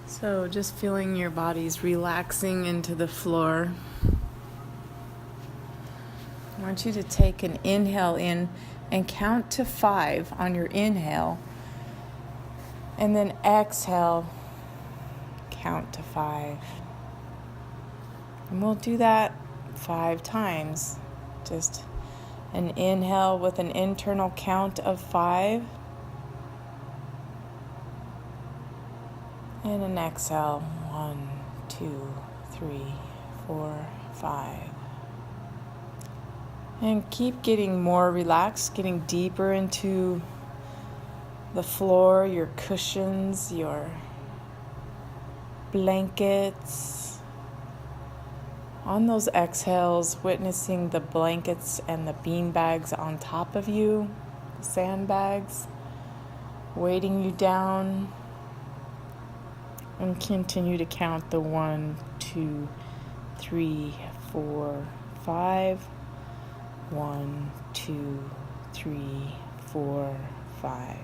So just feeling your body's relaxing into the floor. I want you to take an inhale in and count to 5 on your inhale. And then exhale, count to 5. And we'll do that 5 times. Just an inhale with an internal count of 5. And an exhale, 1, 2, 3, 4, 5. And keep getting more relaxed, getting deeper into the floor, your cushions, your blankets. On those exhales, witnessing the blankets and the bean bags on top of you, sandbags, weighting you down. And continue to count the 1, 2, 3, 4, 5. 1, 2, 3, 4, 5.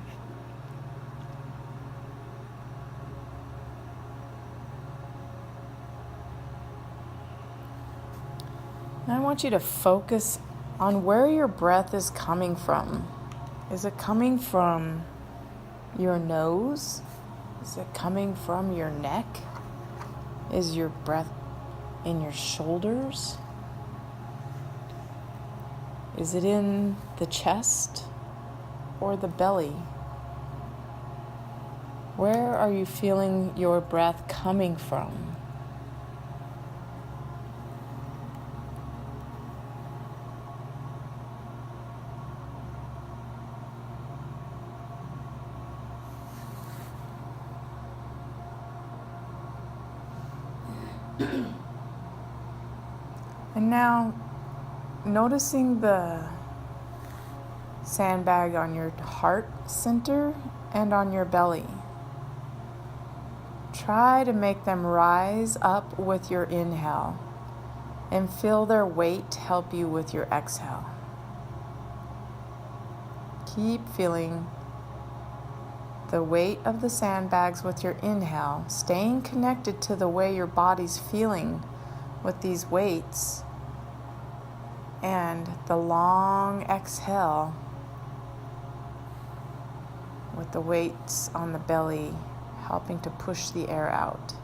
Now I want you to focus on where your breath is coming from. Is it coming from your nose? Is it coming from your neck? Is your breath in your shoulders? Is it in the chest or the belly? Where are you feeling your breath coming from? And now, noticing the sandbag on your heart center and on your belly. Try to make them rise up with your inhale and feel their weight help you with your exhale. Keep feeling the weight of the sandbags with your inhale, staying connected to the way your body's feeling with these weights, and the long exhale with the weights on the belly helping to push the air out.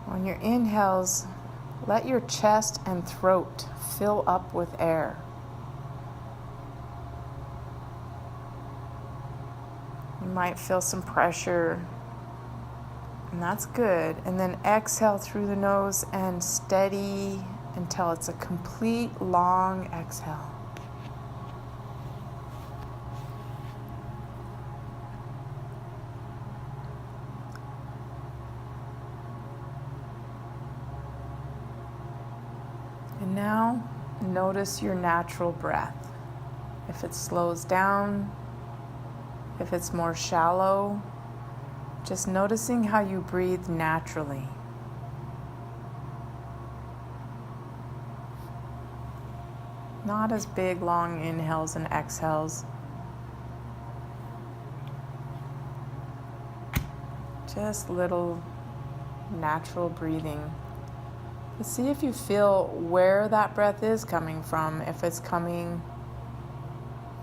On your inhales, let your chest and throat fill up with air. You might feel some pressure, and that's good. And then exhale through the nose and steady until it's a complete long exhale. And now notice your natural breath. If it slows down, if it's more shallow, just noticing how you breathe naturally. Not as big, long inhales and exhales. Just little natural breathing. But see if you feel where that breath is coming from, if it's coming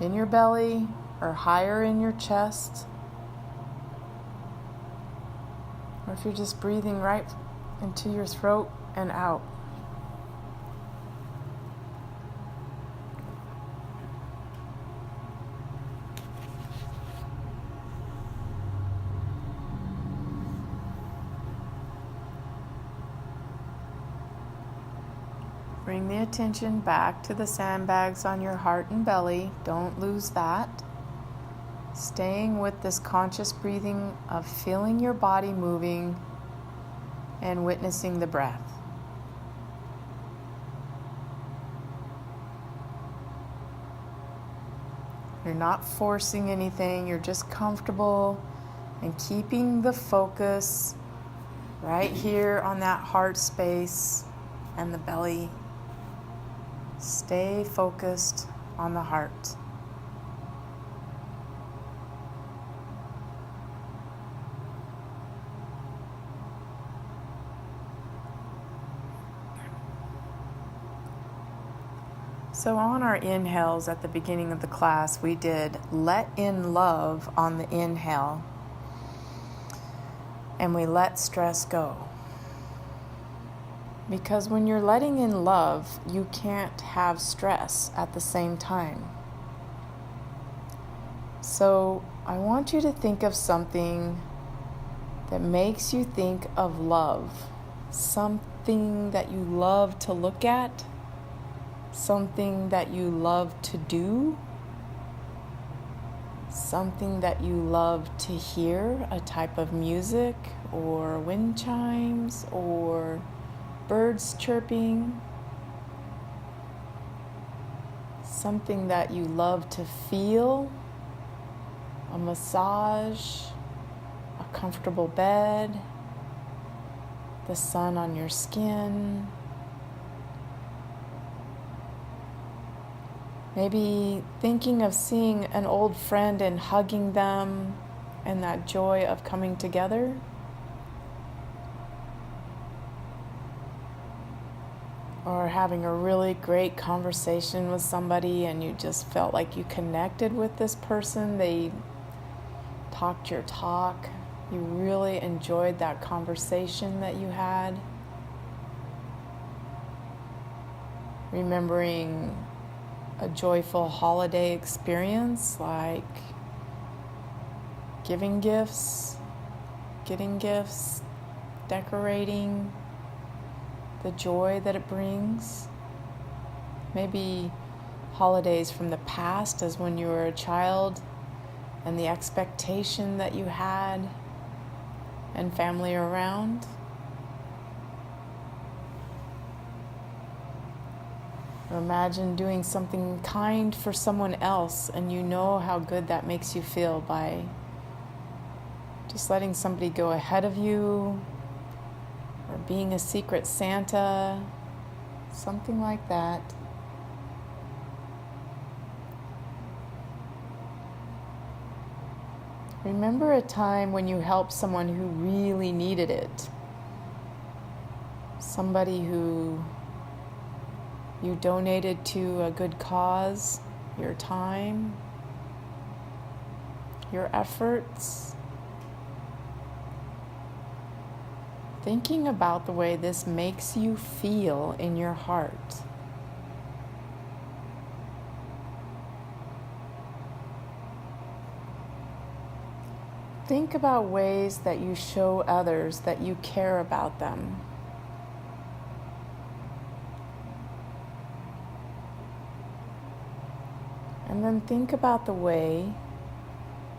in your belly or higher in your chest, or if you're just breathing right into your throat and out. Bring the attention back to the sandbags on your heart and belly. Don't lose that. Staying with this conscious breathing of feeling your body moving and witnessing the breath. You're not forcing anything, you're just comfortable and keeping the focus right here on that heart space and the belly. Stay focused on the heart. So on our inhales at the beginning of the class, we did let in love on the inhale, and we let stress go. Because when you're letting in love, you can't have stress at the same time. So I want you to think of something that makes you think of love, something that you love to look at, something that you love to do, something that you love to hear, a type of music or wind chimes or birds chirping, something that you love to feel, a massage, a comfortable bed, the sun on your skin. Maybe thinking of seeing an old friend and hugging them and that joy of coming together. Or having a really great conversation with somebody and you just felt like you connected with this person. They talked your talk. You really enjoyed that conversation that you had. Remembering a joyful holiday experience like giving gifts, getting gifts, decorating, the joy that it brings. Maybe holidays from the past as when you were a child and the expectation that you had and family around. Imagine doing something kind for someone else and you know how good that makes you feel by just letting somebody go ahead of you or being a secret Santa, something like that. Remember a time when you helped someone who really needed it. Somebody who you donated to a good cause, your time, your efforts. Thinking about the way this makes you feel in your heart. Think about ways that you show others that you care about them. And then think about the way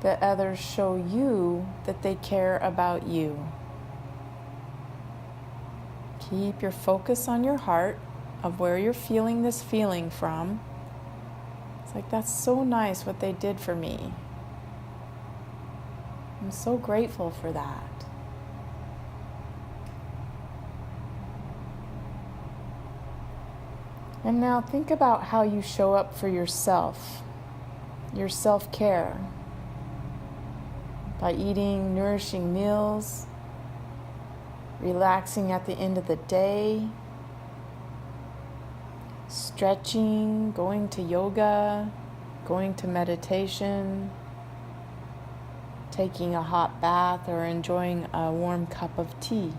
that others show you that they care about you. Keep your focus on your heart of where you're feeling this feeling from. It's like, that's so nice what they did for me. I'm so grateful for that. And now think about how you show up for yourself, your self-care, by eating nourishing meals, relaxing at the end of the day, stretching, going to yoga, going to meditation, taking a hot bath, or enjoying a warm cup of tea.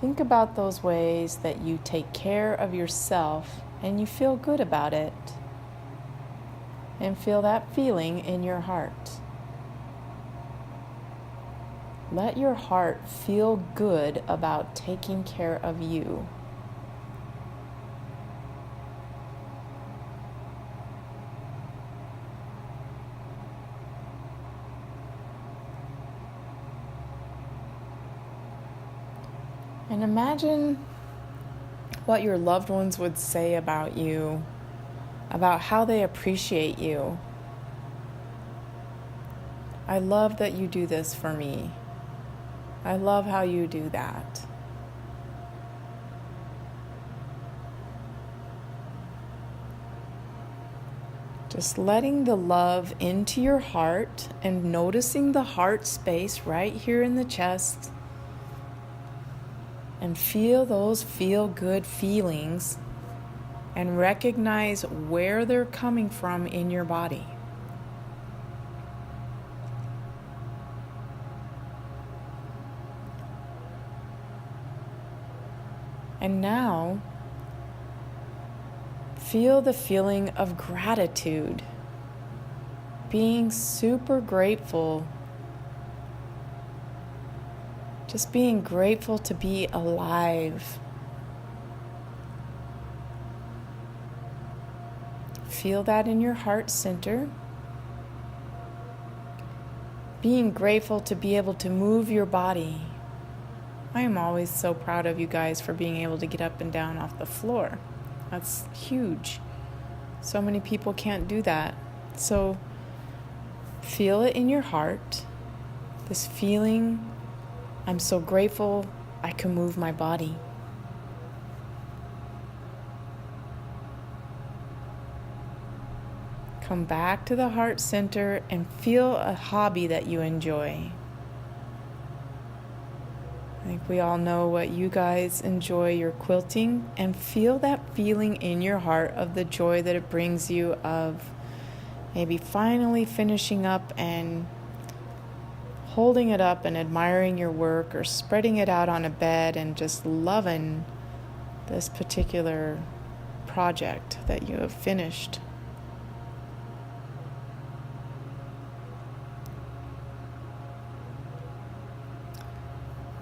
Think about those ways that you take care of yourself and you feel good about it. And feel that feeling in your heart. Let your heart feel good about taking care of you. And imagine what your loved ones would say about you, about how they appreciate you. I love that you do this for me. I love how you do that. Just letting the love into your heart and noticing the heart space right here in the chest. And feel those feel-good feelings and recognize where they're coming from in your body. And now, feel the feeling of gratitude, being super grateful, just being grateful to be alive. Feel that in your heart center. Being grateful to be able to move your body. I am always so proud of you guys for being able to get up and down off the floor. That's huge. So many people can't do that. So feel it in your heart. This feeling, I'm so grateful I can move my body. Come back to the heart center and feel a hobby that you enjoy. I think we all know what you guys enjoy, your quilting, and feel that feeling in your heart of the joy that it brings you of maybe finally finishing up and holding it up and admiring your work, or spreading it out on a bed and just loving this particular project that you have finished.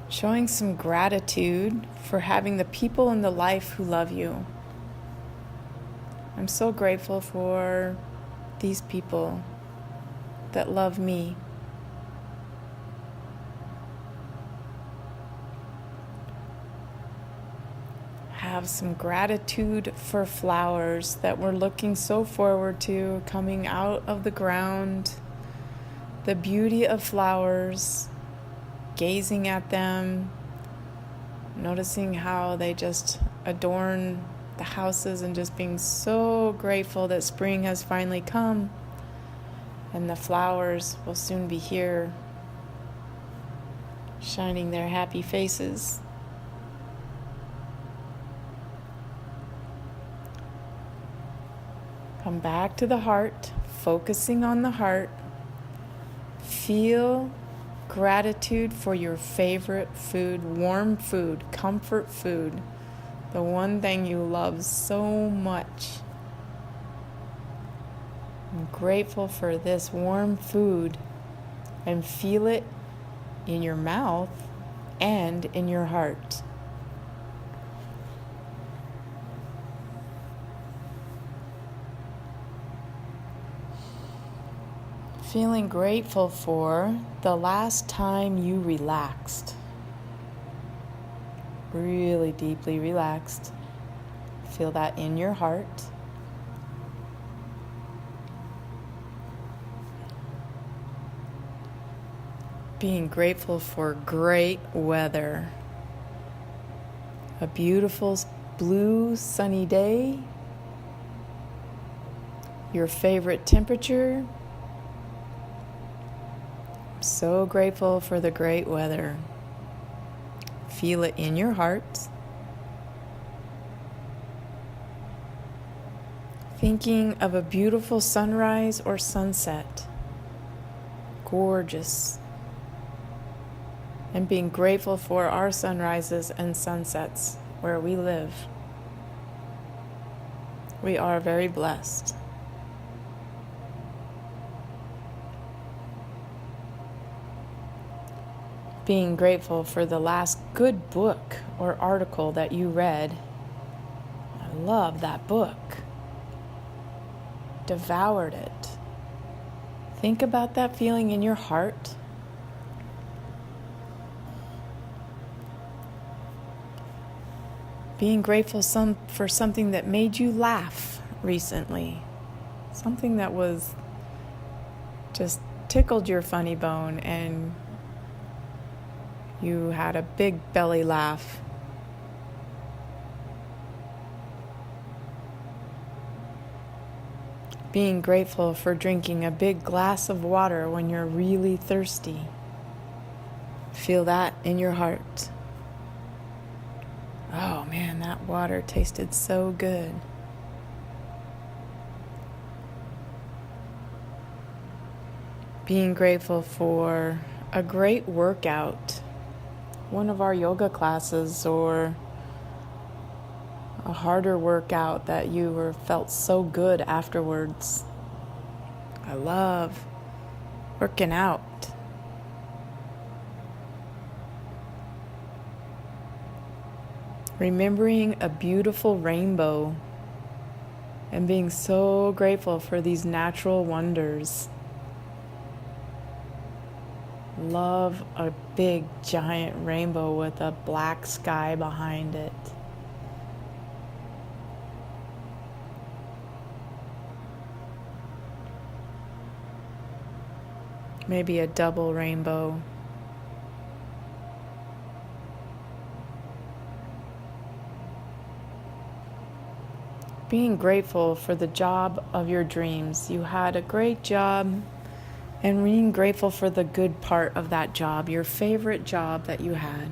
Showing some gratitude for having the people in the life who love you. I'm so grateful for these people that love me. Have some gratitude for flowers that we're looking so forward to coming out of the ground. The beauty of flowers. Gazing at them, noticing how they just adorn the houses, and just being so grateful that spring has finally come and the flowers will soon be here, shining their happy faces. Come back to the heart, focusing on the heart. Feel gratitude for your favorite food, warm food, comfort food, the one thing you love so much. I'm grateful for this warm food, and feel it in your mouth and in your heart. Feeling grateful for the last time you relaxed. Really deeply relaxed. Feel that in your heart. Being grateful for great weather. A beautiful blue sunny day. Your favorite temperature. So grateful for the great weather. Feel it in your heart. Thinking of a beautiful sunrise or sunset. Gorgeous. And being grateful for our sunrises and sunsets where we live. We are very blessed. Being grateful for the last good book or article that you read. I love that book. Devoured it. Think about that feeling in your heart. Being grateful for something that made you laugh recently. Something that was just tickled your funny bone and you had a big belly laugh. Being grateful for drinking a big glass of water when you're really thirsty. Feel that in your heart. Oh man, that water tasted so good. Being grateful for a great workout, one of our yoga classes, or a harder workout that you felt so good afterwards. I love working out. Remembering a beautiful rainbow and being so grateful for these natural wonders. Love a big giant rainbow with a black sky behind it. Maybe a double rainbow. Being grateful for the job of your dreams. You had a great job, and being grateful for the good part of that job, your favorite job that you had.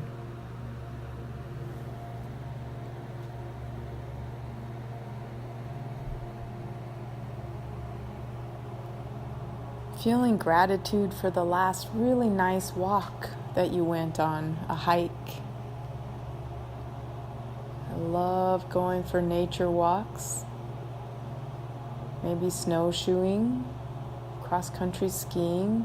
Feeling gratitude for the last really nice walk that you went on, a hike. I love going for nature walks, maybe snowshoeing, cross-country skiing.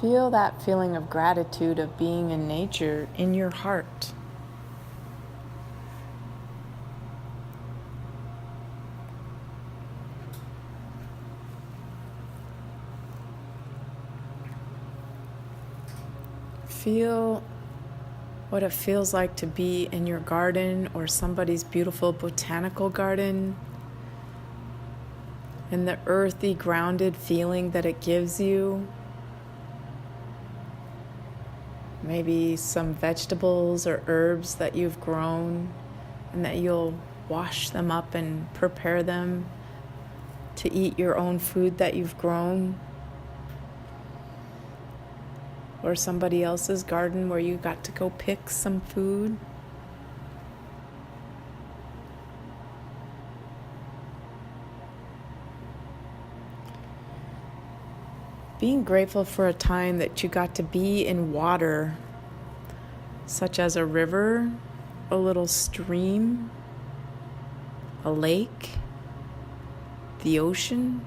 Feel that feeling of gratitude of being in nature in your heart. Feel what it feels like to be in your garden or somebody's beautiful botanical garden, and the earthy, grounded feeling that it gives you. Maybe some vegetables or herbs that you've grown and that you'll wash them up and prepare them to eat your own food that you've grown. Or somebody else's garden where you got to go pick some food. Being grateful for a time that you got to be in water, such as a river, a little stream, a lake, the ocean,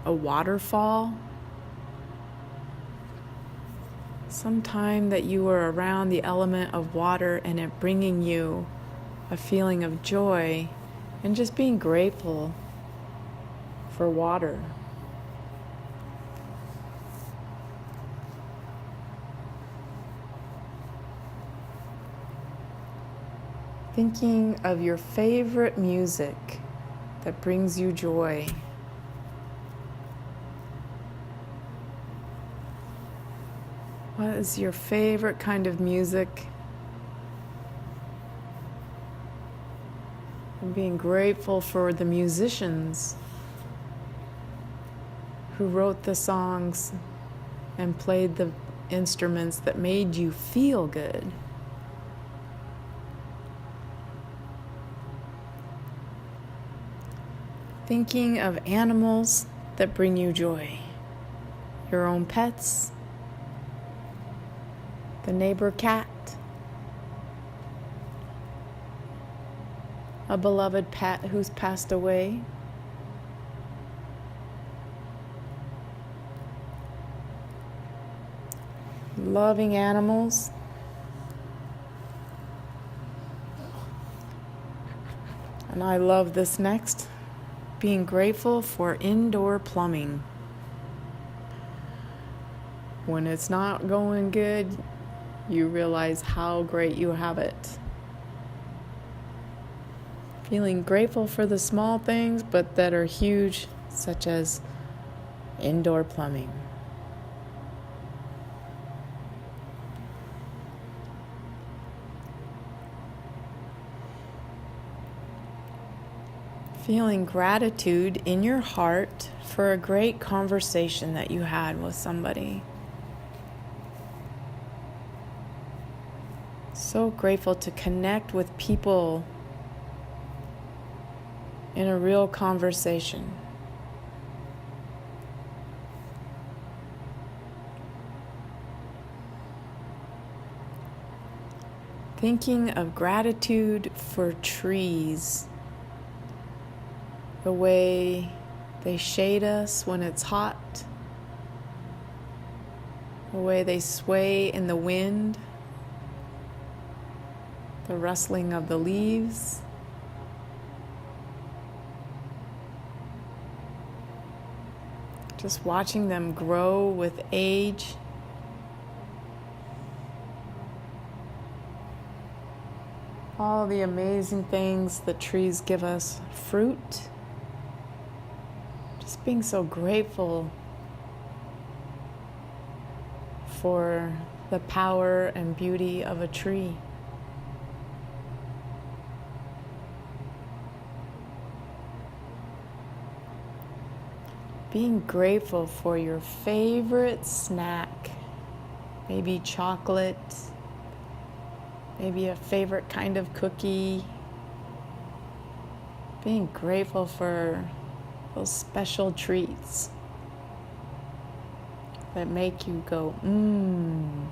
a waterfall. Sometime that you were around the element of water and it bringing you a feeling of joy and just being grateful for water. Thinking of your favorite music that brings you joy. What is your favorite kind of music? And being grateful for the musicians who wrote the songs and played the instruments that made you feel good. Thinking of animals that bring you joy. Your own pets. The neighbor cat, a beloved pet who's passed away, loving animals, and I love this next, being grateful for indoor plumbing. When it's not going good, you realize how great you have it. Feeling grateful for the small things, but that are huge, such as indoor plumbing. Feeling gratitude in your heart for a great conversation that you had with somebody. So grateful to connect with people in a real conversation. Thinking of gratitude for trees, the way they shade us when it's hot, the way they sway in the wind, the rustling of the leaves. Just watching them grow with age. All the amazing things that trees give us, fruit. Just being so grateful for the power and beauty of a tree. Being grateful for your favorite snack, maybe chocolate, maybe a favorite kind of cookie. Being grateful for those special treats that make you go, mmm.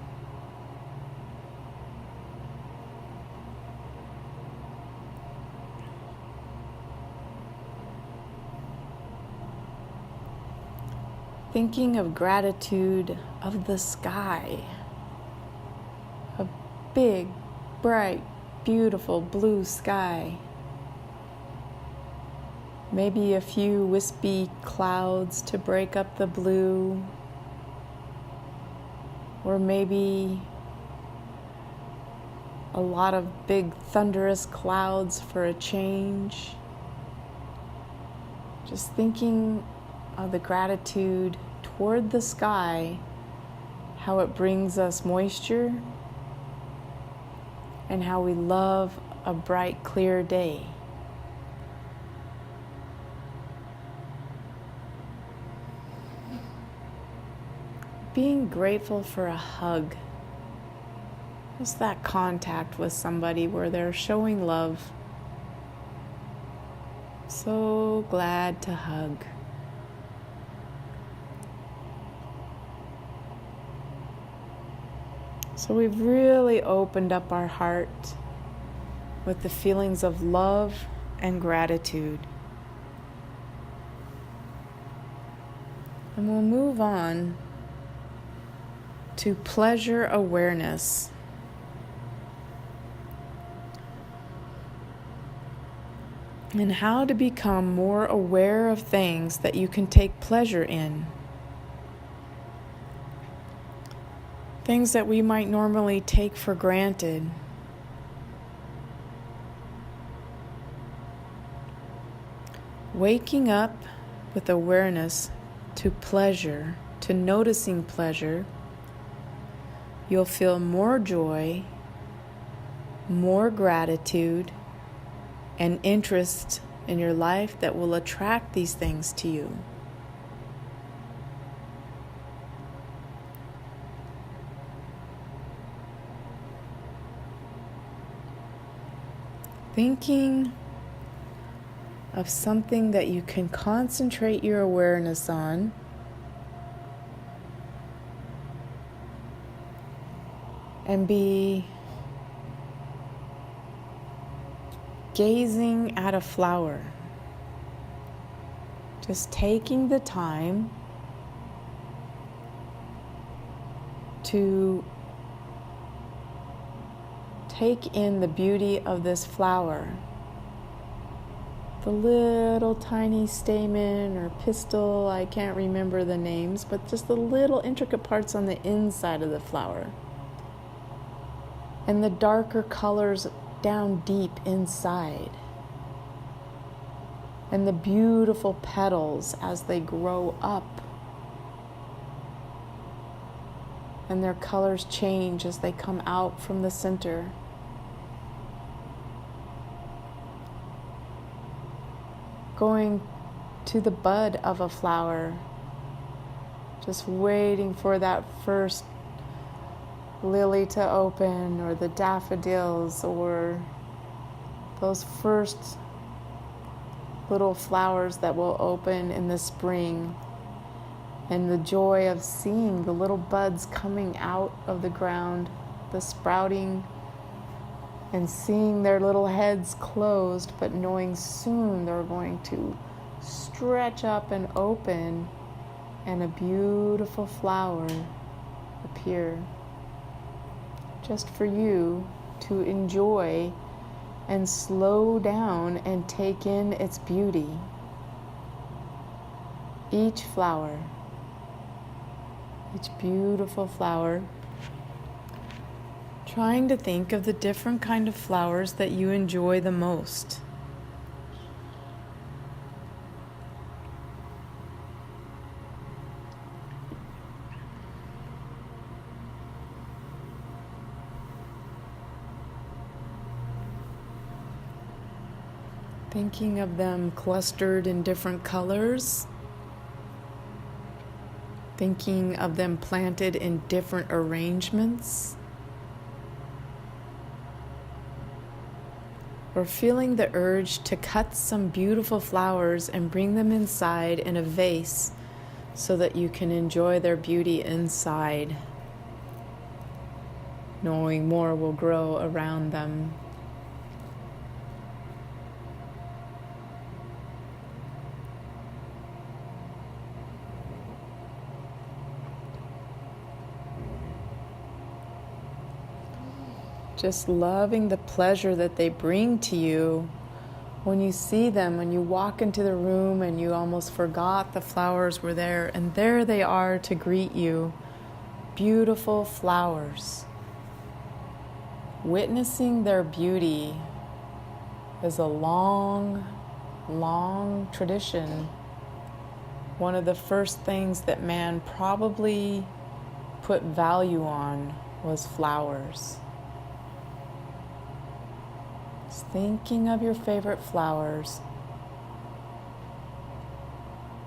Thinking of gratitude of the sky. A big, bright, beautiful blue sky. Maybe a few wispy clouds to break up the blue. Or maybe a lot of big thunderous clouds for a change. Just thinking of the gratitude toward the sky, how it brings us moisture, and how we love a bright, clear day. Being grateful for a hug. Just that contact with somebody where they're showing love. So glad to hug. So we've really opened up our heart with the feelings of love and gratitude. And we'll move on to pleasure awareness. And how to become more aware of things that you can take pleasure in. Things that we might normally take for granted. Waking up with awareness to pleasure, to noticing pleasure, you'll feel more joy, more gratitude, and interest in your life that will attract these things to you. Thinking of something that you can concentrate your awareness on, and be gazing at a flower. Just taking the time to take in the beauty of this flower. The little tiny stamen or pistil, I can't remember the names, but just the little intricate parts on the inside of the flower. And the darker colors down deep inside. And the beautiful petals as they grow up. And their colors change as they come out from the center. going to the bud of a flower, just waiting for that first lily to open, or the daffodils, or those first little flowers that will open in the spring, and the joy of seeing the little buds coming out of the ground, the sprouting, and seeing their little heads closed, but knowing soon they're going to stretch up and open, and a beautiful flower appear just for you to enjoy and slow down and take in its beauty. Each flower, each beautiful flower, trying to think of the different kind of flowers that you enjoy the most. Thinking of them clustered in different colors. Thinking of them planted in different arrangements. Or feeling the urge to cut some beautiful flowers and bring them inside in a vase so that you can enjoy their beauty inside, knowing more will grow around them. Just loving the pleasure that they bring to you when you see them, when you walk into the room and you almost forgot the flowers were there, and there they are to greet you. Beautiful flowers. Witnessing their beauty is a long, long tradition. One of the first things that man probably put value on was flowers. Thinking of your favorite flowers,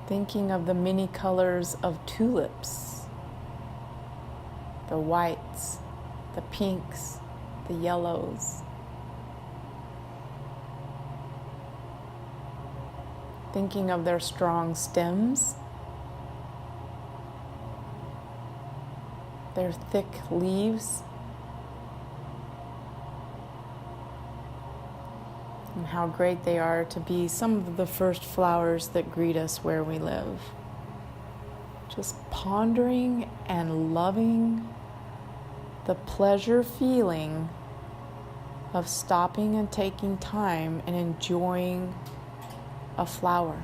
thinking of the many colors of tulips, the whites, the pinks, the yellows. Thinking of their strong stems, their thick leaves, and how great they are to be some of the first flowers that greet us where we live. Just pondering and loving the pleasure feeling of stopping and taking time and enjoying a flower.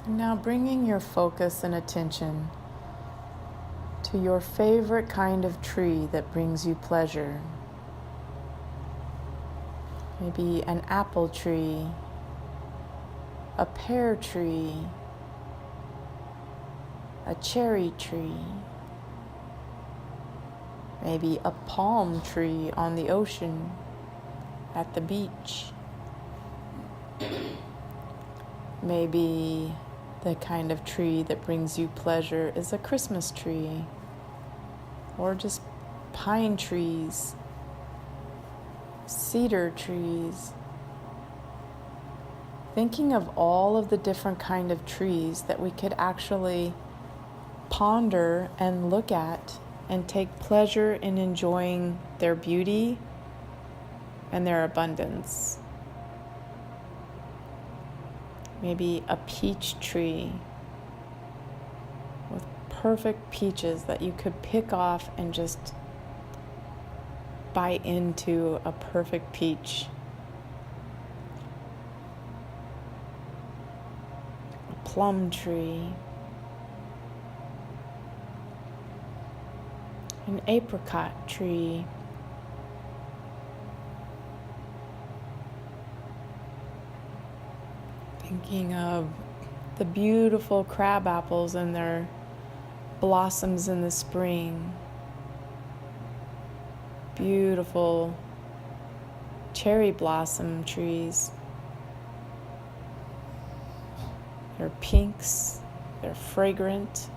Now bringing your focus and attention to your favorite kind of tree that brings you pleasure. Maybe an apple tree, a pear tree, a cherry tree, maybe a palm tree on the ocean, at the beach. Maybe the kind of tree that brings you pleasure is a Christmas tree, or just pine trees, cedar trees. Thinking of all of the different kind of trees that we could actually ponder and look at and take pleasure in enjoying their beauty and their abundance. Maybe a peach tree with perfect peaches that you could pick off and just bite into a perfect peach. A plum tree. An apricot tree. Thinking of the beautiful crab apples and their blossoms in the spring. Beautiful cherry blossom trees. They're pinks, they're fragrant.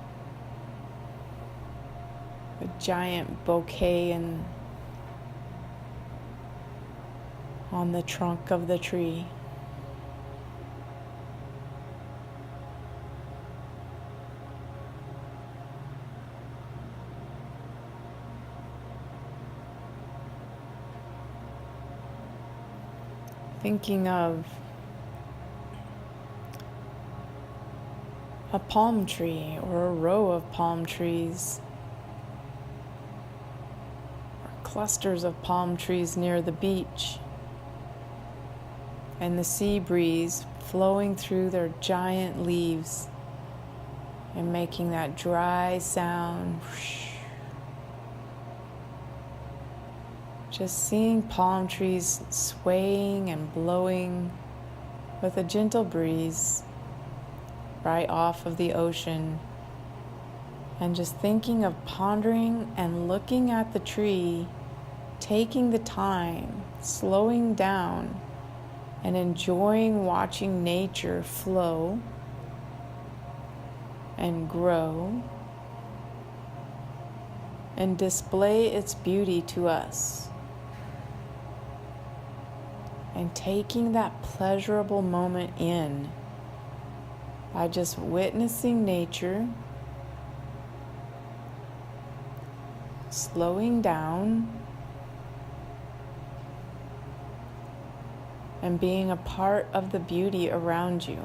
A giant bouquet on the trunk of the tree. Thinking of a palm tree or a row of palm trees, or clusters of palm trees near the beach, and the sea breeze flowing through their giant leaves and making that dry sound. Just seeing palm trees swaying and blowing with a gentle breeze right off of the ocean, and just thinking of pondering and looking at the tree, taking the time, slowing down, and enjoying watching nature flow and grow and display its beauty to us. And taking that pleasurable moment in by just witnessing nature, slowing down, and being a part of the beauty around you.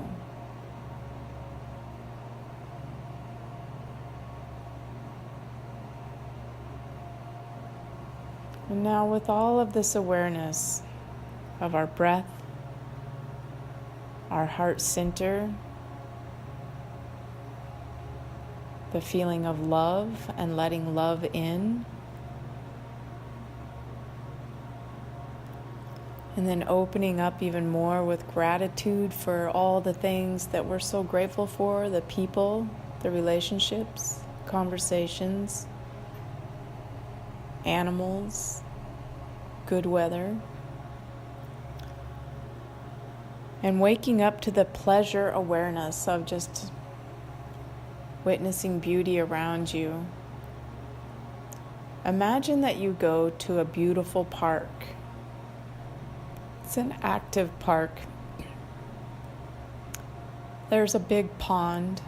And now, with all of this awareness of our breath, our heart center, the feeling of love and letting love in, and then opening up even more with gratitude for all the things that we're so grateful for, the people, the relationships, conversations, animals, good weather. And waking up to the pleasure awareness of just witnessing beauty around you. Imagine that you go to a beautiful park. It's an active park. There's a big pond.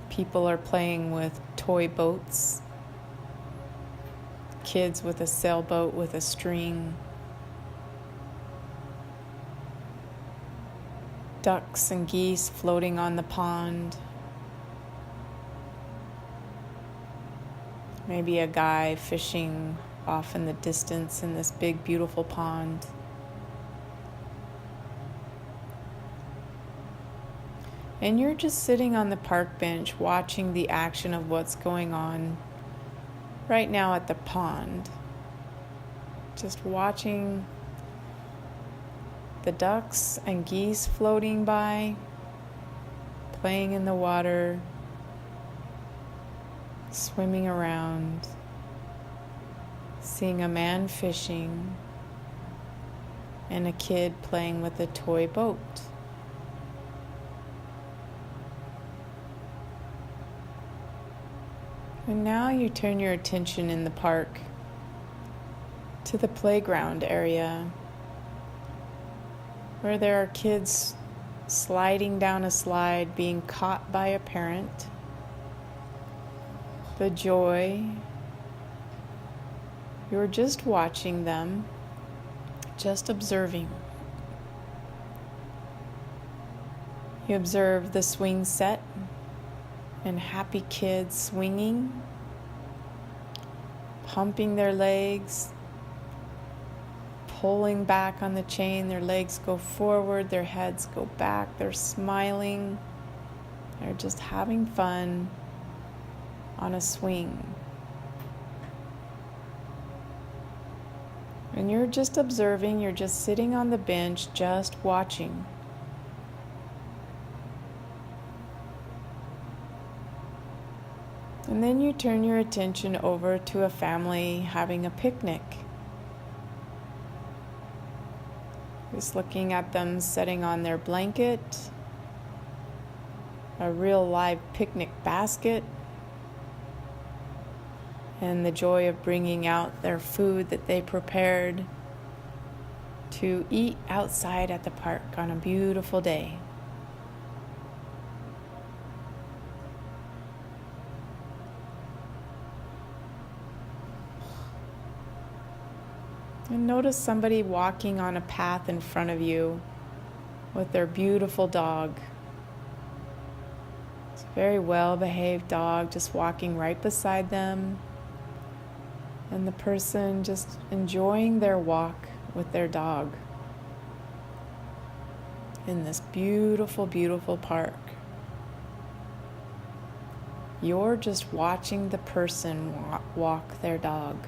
People are playing with toy boats. Kids with a sailboat with a string. Ducks and geese floating on the pond. Maybe a guy fishing off in the distance in this big, beautiful pond. And you're just sitting on the park bench watching the action of what's going on right now at the pond. Just watching the ducks and geese floating by, playing in the water, swimming around, seeing a man fishing, and a kid playing with a toy boat. And now you turn your attention in the park to the playground area, where there are kids sliding down a slide, being caught by a parent. The joy. You're just watching them, just observing. You observe the swing set and happy kids swinging, pumping their legs, pulling back on the chain. Their legs go forward, their heads go back, they're smiling. They're just having fun on a swing. And you're just observing, you're just sitting on the bench, just watching. And then you turn your attention over to a family having a picnic. Just looking at them sitting on their blanket, a real live picnic basket, and the joy of bringing out their food that they prepared to eat outside at the park on a beautiful day. And notice somebody walking on a path in front of you with their beautiful dog. It's a very well-behaved dog just walking right beside them. And the person just enjoying their walk with their dog in this beautiful, beautiful park. You're just watching the person walk their dog.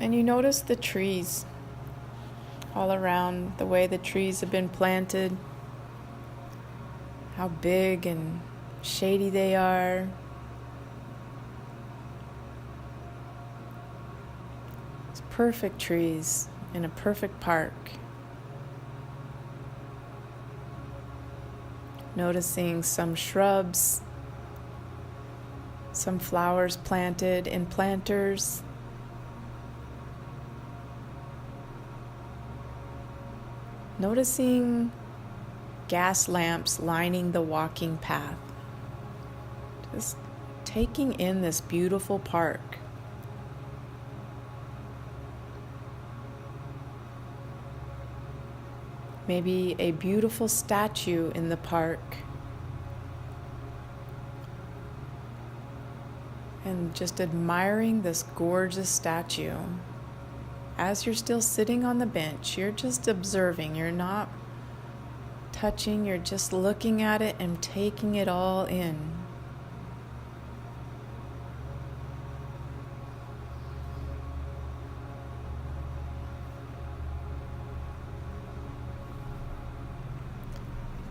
And you notice the trees all around, the way the trees have been planted, how big and shady they are. It's perfect trees in a perfect park. Noticing some shrubs, some flowers planted in planters. Noticing gas lamps lining the walking path. Just taking in this beautiful park. Maybe a beautiful statue in the park. And just admiring this gorgeous statue. As you're still sitting on the bench, you're just observing. You're not touching, you're just looking at it and taking it all in.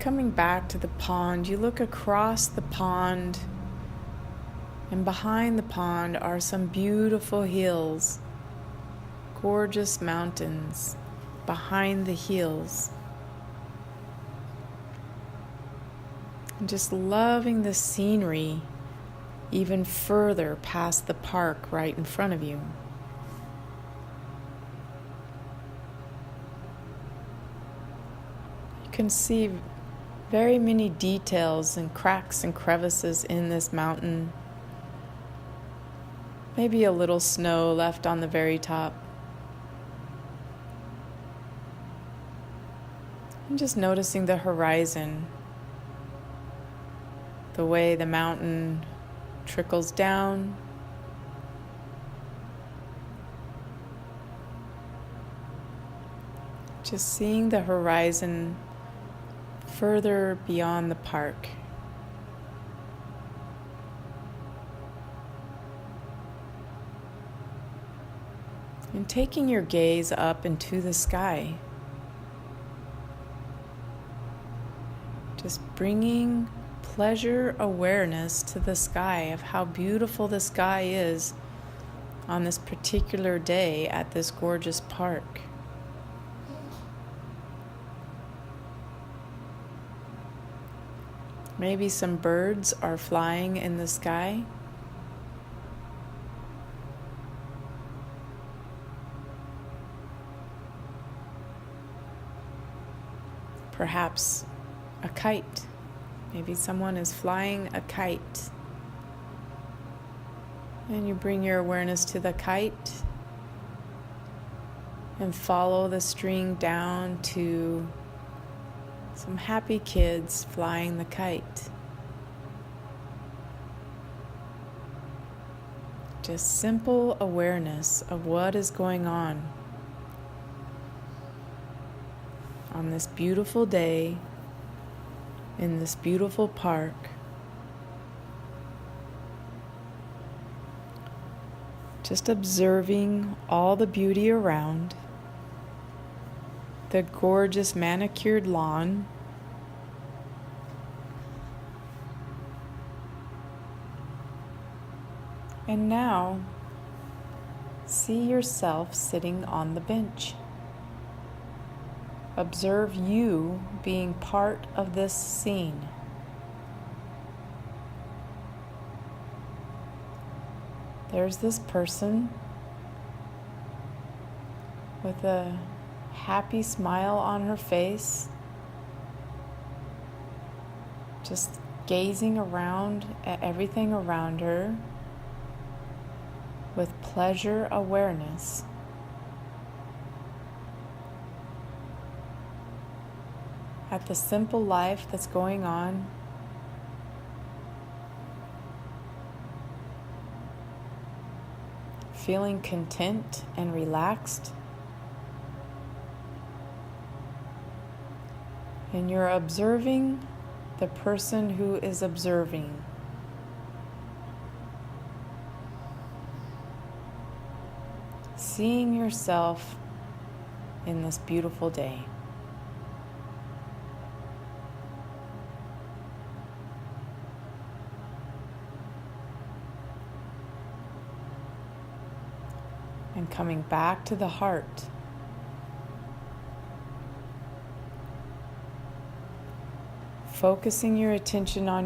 Coming back to the pond, you look across the pond, and behind the pond are some beautiful hills. Gorgeous mountains behind the hills. And just loving the scenery even further past the park right in front of you. You can see very many details and cracks and crevices in this mountain. Maybe a little snow left on the very top. I'm just noticing the horizon, the way the mountain trickles down. Just seeing the horizon further beyond the park. And taking your gaze up into the sky. Just bringing pleasure awareness to the sky of how beautiful the sky is on this particular day at this gorgeous park. Maybe some birds are flying in the sky. Perhaps a kite. Maybe someone is flying a kite. And you bring your awareness to the kite and follow the string down to some happy kids flying the kite. Just simple awareness of what is going on this beautiful day in this beautiful park. Just observing all the beauty around. the gorgeous manicured lawn. And now, see yourself sitting on the bench. Observe you being part of this scene. There's this person with a happy smile on her face, just gazing around at everything around her with pleasure awareness. At the simple life that's going on. Feeling content and relaxed. And you're observing the person who is observing. Seeing yourself in this beautiful day. And coming back to the heart. Focusing your attention on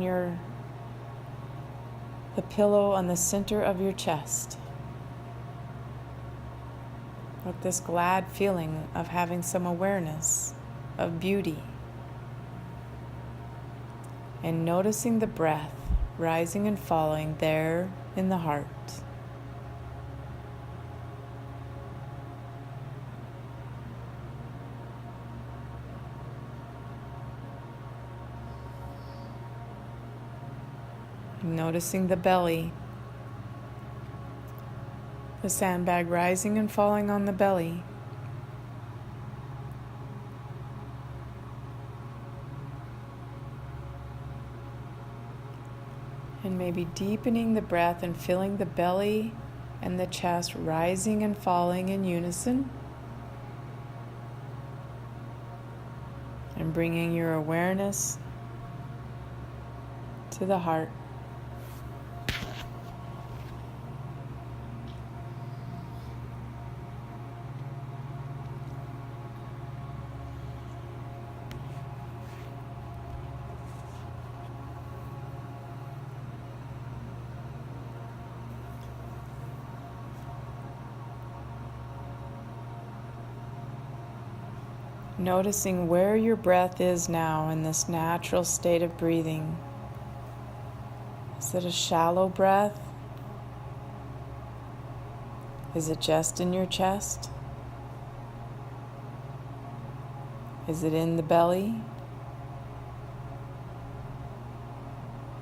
the pillow on the center of your chest. With this glad feeling of having some awareness of beauty. And noticing the breath rising and falling there in the heart. Noticing the belly, the sandbag rising and falling on the belly. And maybe deepening the breath and feeling the belly and the chest rising and falling in unison. And bringing your awareness to the heart. Noticing where your breath is now in this natural state of breathing. Is it a shallow breath? Is it just in your chest? Is it in the belly?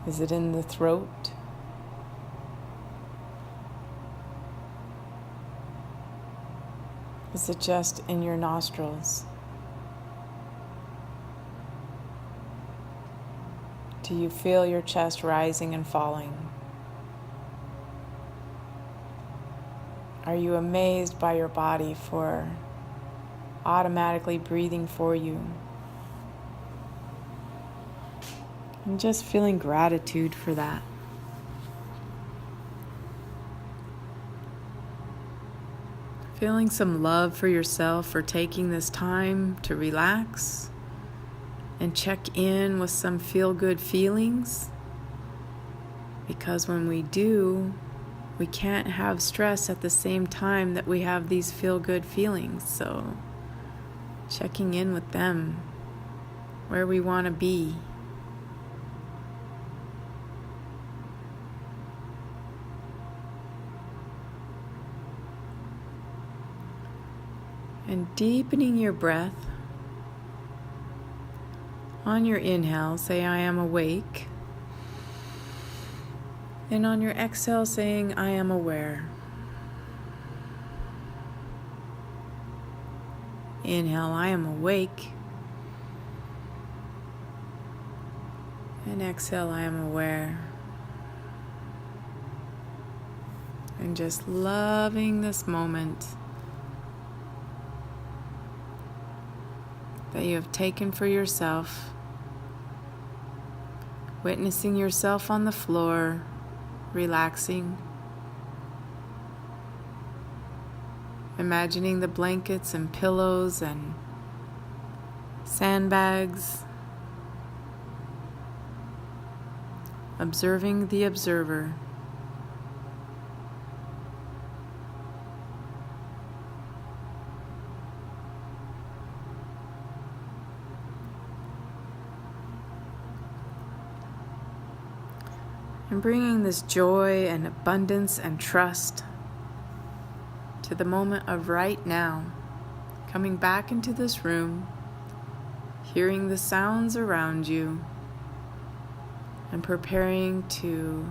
Is it in the throat? Is it just in your nostrils? Do you feel your chest rising and falling? Are you amazed by your body for automatically breathing for you? And just feeling gratitude for that. Feeling some love for yourself for taking this time to relax and check in with some feel-good feelings. Because when we do, we can't have stress at the same time that we have these feel-good feelings. So checking in with them, where we want to be. And deepening your breath. On your inhale, say, I am awake. And on your exhale, saying, I am aware. Inhale, I am awake. And exhale, I am aware. And just loving this moment. you have taken for yourself, witnessing yourself on the floor, relaxing, imagining the blankets and pillows and sandbags, observing the observer. And bringing this joy and abundance and trust to the moment of right now, coming back into this room, hearing the sounds around you, and preparing to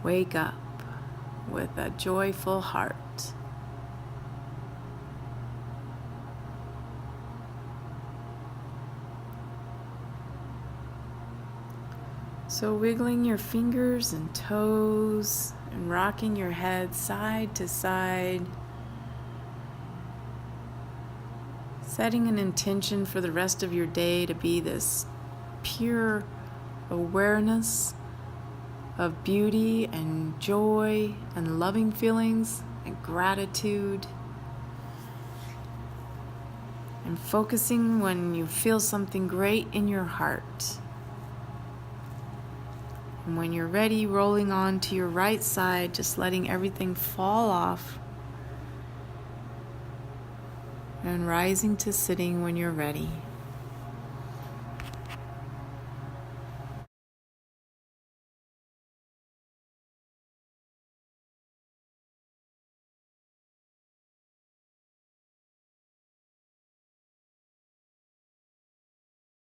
wake up with a joyful heart. So wiggling your fingers and toes and rocking your head side to side, setting an intention for the rest of your day to be this pure awareness of beauty and joy and loving feelings and gratitude, and focusing when you feel something great in your heart. And when you're ready, rolling on to your right side, just letting everything fall off, and rising to sitting when you're ready.